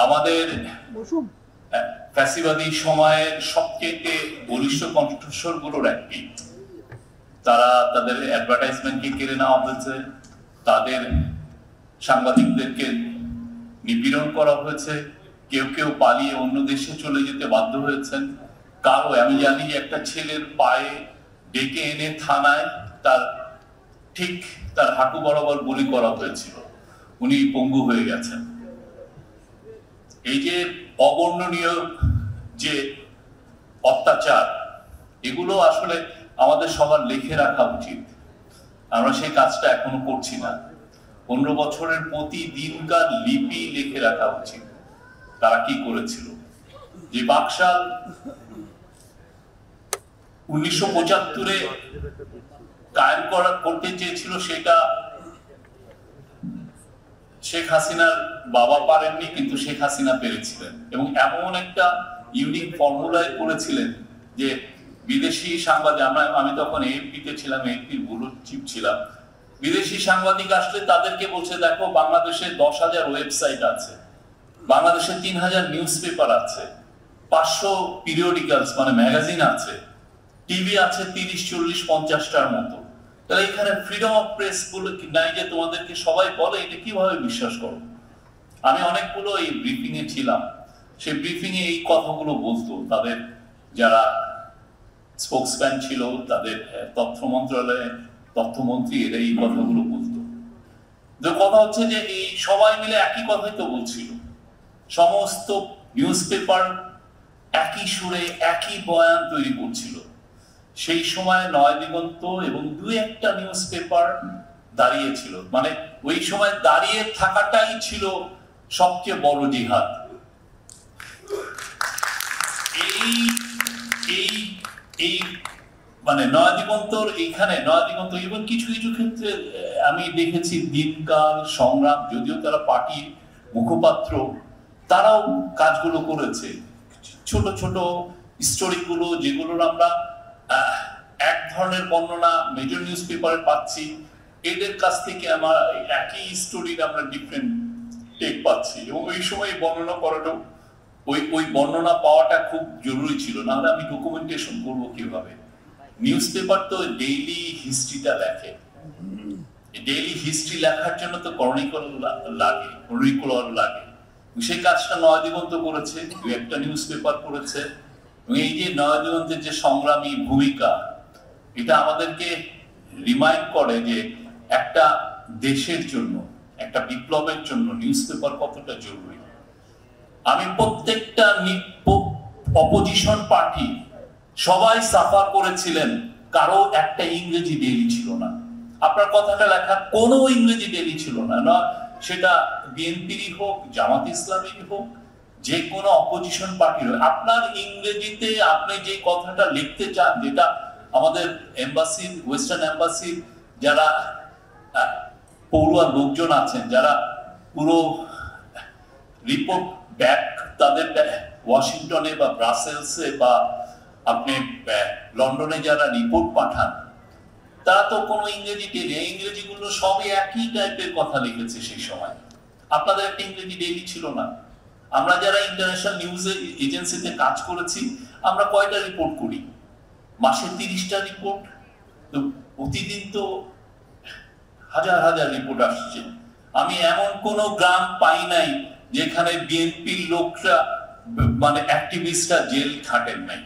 আমাদের ফ্যাসিবাদী সময়ের সবচেয়ে বলিষ্ঠ কণ্ঠস্বরগুলোর একটি। তারা তাদের অ্যাডভার্টাইজমেন্টকে কেড়ে নেওয়া হয়েছে, তাদের সাংবাদিকদেরকে নিপীড়ন করা হয়েছে, কেউ কেউ পালিয়ে অন্য দেশে চলে যেতে বাধ্য হয়েছেন। কারো আমি জানি যে একটা ছেলের পায়ে ডেকে এনে থানায় তার হাঁটু বরাবর গুলি করা হয়েছিল, উনি পঙ্গু হয়ে গেছেন। এই যে অবর্ণনীয় যে অত্যাচার, এগুলো আসলে আমাদের সবার লিখে রাখা উচিত। আমরা সেই কাজটা এখনো করছি না। 15 বছরের প্রতিদিনকার লিপি লিখে রাখা উচিত, তারা কি করেছিল। যে বাকশাল 1975-এ কায়েম করতে চেয়েছিল, সেটা শেখ হাসিনার বাবা পারেননি, কিন্তু শেখ হাসিনা পেরেছিলেন। এবং এমন একটা ইউনিক ফর্মুলায় করেছিলেন যে বিদেশি সাংবাদিক, আমি তখন এএফপিতে ছিলাম, এএফপির ব্যুরো চিফ ছিলাম। বিদেশি সাংবাদিক আসলে তাদেরকে বলছে, দেখো বাংলাদেশে 10,000 ওয়েবসাইট আছে, বাংলাদেশে 3,000 নিউজ পেপার আছে, 500 পিরিয়ডিক্যালস মানে ম্যাগাজিন আছে, টিভি আছে 30, 40, 50টার মতো। তাহলে এখানে ফ্রিডম অফ প্রেস বলে নাই যে তোমাদেরকে সবাই বলে, এটা কিভাবে বিশ্বাস করো? আমি অনেকগুলো এই ব্রিফিং এ ছিলাম, সেই ব্রিফিং এ এই কথাগুলো বলতো তাদের যারা স্পোকসম্যান ছিল, তাদের তথ্য মন্ত্রণালয়ে তথ্যমন্ত্রী, এরা এই কথাগুলো বলতো। যে কথা হচ্ছে যে এই সবাই মিলে একই কথাই তো বলছিল, সমস্ত নিউজ পেপার একই সুরে একই বয়ান তৈরি করছিল। সেই সময় নয় দিগন্ত এবং 2-1টা নিউজ পেপার দাঁড়িয়েছিল, মানে ওই সময় দাঁড়িয়ে থাকাটাই ছিল সবচেয়ে বড় জিহাদ। এই মানে নয় দিগন্তর এইখানে নয় দিগন্ত এবং কিছু কিছু ক্ষেত্রে আমি দেখেছি দিনকাল সংগ্রাম, যদিও তারা পার্টি মুখপাত্র, তারাও কাজগুলো করেছে। ছোট ছোট স্টোরিগুলো যেগুলোর আমরা এক ধরনের বর্ণনা মেজর নিউজ পেপারে পাচ্ছি, এদের কাছ থেকে আমার একই স্টোরির আমরা ডিফারেন্ট টেক পাচ্ছি। এবং ওই সময় বর্ণনা করাটাও ওই বর্ণনা পাওয়াটা খুব জরুরি ছিল, নাহলে আমি ডকুমেন্টেশন করবো কিভাবে? নিউজ পেপার তো ডেইলি হিস্ট্রিটা লেখে, ডেইলি হিস্ট্রি লেখার জন্য তো কারিকুলার লাগে। সেই কাজটা নয় দিগন্ত করেছে, 2-1টা নিউজ পেপার করেছে। এবং এই যে নয় দিগন্তের যে সংগ্রামী ভূমিকা, এটা আমাদেরকে রিমাইন্ড করে যে একটা দেশের জন্য, একটা বিপ্লবের জন্য নিউজ পেপার কতটা জরুরি। আমি প্রত্যেকটা অপোজিশন পার্টি সবাই সাফার করেছিলেন, কারো একটা ইংরেজি ডেইলি ছিল না। আপনার কথাটা লেখা কোনো ইংরেজি ডেইলি ছিল না, সেটা বিএনপিরই হোক, জামাত ইসলামীর হোক, যে কোনো অপোজিশন পার্টির হোক। আপনার ইংরেজিতে আপনি যে কথাটা লিখতে চান, যেটা আমাদের এম্বাসির, ওয়েস্টার্ন এম্বাসির যারা পড়ুয়া লোকজন আছেন, যারা পুরো রিপোর্ট ব্যাক তাদের ওয়াশিংটনে বা ব্রাসেলসে বা আপনি লন্ডনে যারা রিপোর্ট পাঠান, তারা তো কোনো ইংরেজি ডেইলি, ইংরেজিগুলো সবই একই টাইপের কথা লিখেছে সেই সময়। আপনাদের একটা ইংরেজি ডেইলি ছিল না। আমরা যারা ইন্টারন্যাশনাল নিউজ এজেন্সিতে কাজ করেছি, আমরা কয়টা রিপোর্ট করি? মাসে 30টা রিপোর্ট, তো প্রতিদিন তো হাজার হাজার রিপোর্ট আসছে। আমি এমন কোন গ্রাম পাই নাই যেখানে বিএনপির লোকরা মানে অ্যাক্টিভিস্টরা জেল খাটেন নাই,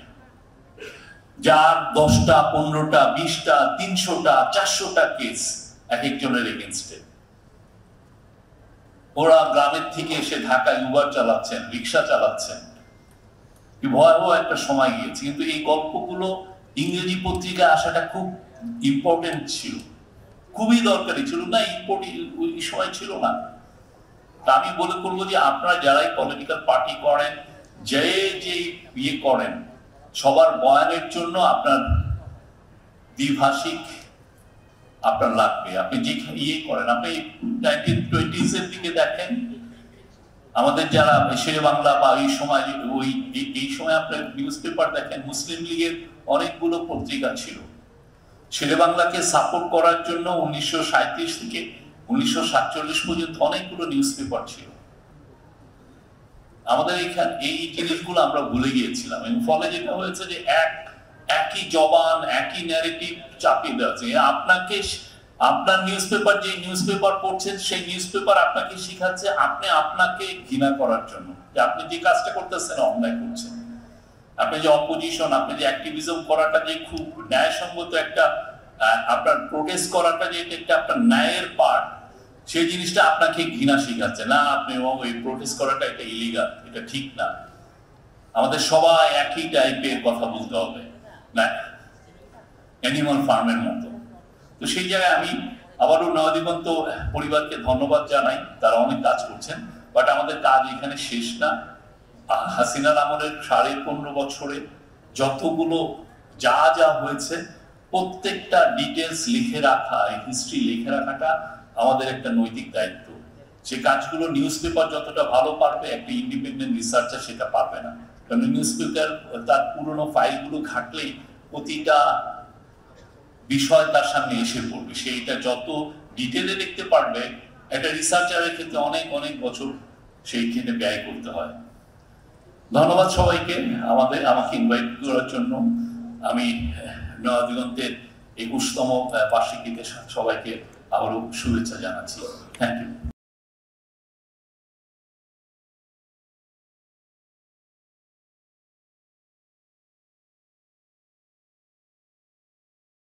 যার 10টা, 15টা, 20টা, 300টা, 400টা কেস এক একজনের এগেইনস্টে। ওরা গ্রামের থেকে এসে ঢাকায় উবার চালাচ্ছেন, রিক্সা চালাচ্ছেন। কি ভয়াবহ একটা সময় গিয়েছে। কিন্তু এই গল্পগুলো ইংরেজি পত্রিকায় আসাটা খুব ইম্পর্টেন্ট ছিল, খুবই দরকারি ছিল না, ওই সময় ছিল না। তা আমি বলে করবো যে আপনারা যারাই পলিটিক্যাল পার্টি করেন, যে ইয়ে করেন, সবার বয়ানের জন্য আপনার দ্বিভাষিক আপনার লাগবে। আপনি যে ইয়ে করেন, আপনি 1920s এর দিকে দেখেন, আমাদের যারা শেরে বাংলা বা এই সময় এই সময় আপনার নিউজ পেপার দেখেন, মুসলিম লীগের অনেকগুলো পত্রিকা ছিল। শেরে বাংলাকে সাপোর্ট করার জন্য 1937 থেকে 1947 পর্যন্ত অনেকগুলো নিউজ পেপার ছিল। আমাদের এখানে এই জিনিসগুলো আমরা ভুলে গিয়েছিলাম, এবং ফলে যেটা হয়েছে যে একই জবান, একই ন্যারেটিভ চাপিয়ে দেওয়া হচ্ছে। আপনাকে আপনার নিউজপেপার, যে নিউজপেপার পড়ছেন সেই নিউজপেপার আপনাকে শিখাচ্ছে আপনি আপনাকে ঘৃণা করার জন্য, যে আপনি যে কাজটা করতেছেন অন্যায় করছেন। আপনি যে অপোজিশন, আপনি যে অ্যাক্টিভিজম করাটা যে খুব ন্যায়সঙ্গত একটা, আপনার প্রোটেস্ট করাটা যে এটা একটা আপনার ন্যায়ের পার্ট, সেই জিনিসটা আপনাকে ঘৃণা শিখাচ্ছে। না, আপনি ওই প্রোটেস্ট করাটা এটা ইলিগাল, এটা ঠিক না। আমাদের সবাই একই টাইপের কথা বলতে হবে, না অ্যানিমাল ফার্মের মতো। তো সেই জায়গায় আমি আবারও নয়াদিগন্ত পরিবারকে ধন্যবাদ জানাই, তারা অনেক কাজ করছেন, বাট আমাদের কাজ এখানে শেষ না। হাসিনার আমলের 15.5 বছরে যতগুলো যা যা হয়েছে প্রত্যেকটা ডিটেলস লিখে রাখা, হিস্ট্রি লিখে রাখাটা আমাদের একটা নৈতিক দায়িত্ব। সে কাজগুলো নিউজপেপার যতটা ভালো পারবে, একটা ইন্ডিপেন্ডেন্ট রিসার্চার সেটা পারবে না। কারণ নিউজপেপার তার পুরনো ফাইলগুলো ঘাটলেই প্রতিটা বিষয় তার সামনে এসে পড়বে। সেইটা যত ডিটেলে দেখতে পারবে, একটা রিসার্চারের ক্ষেত্রে অনেক অনেক বছর সেই ক্ষেত্রে ব্যয় করতে হয়। ধন্যবাদ সবাইকে আমাকে ইনভাইট করার জন্য। আমি নয়াদিগন্তের 21তম বার্ষিকীতে সবাইকে আবারও শুভেচ্ছা জানাচ্ছি। Thank you.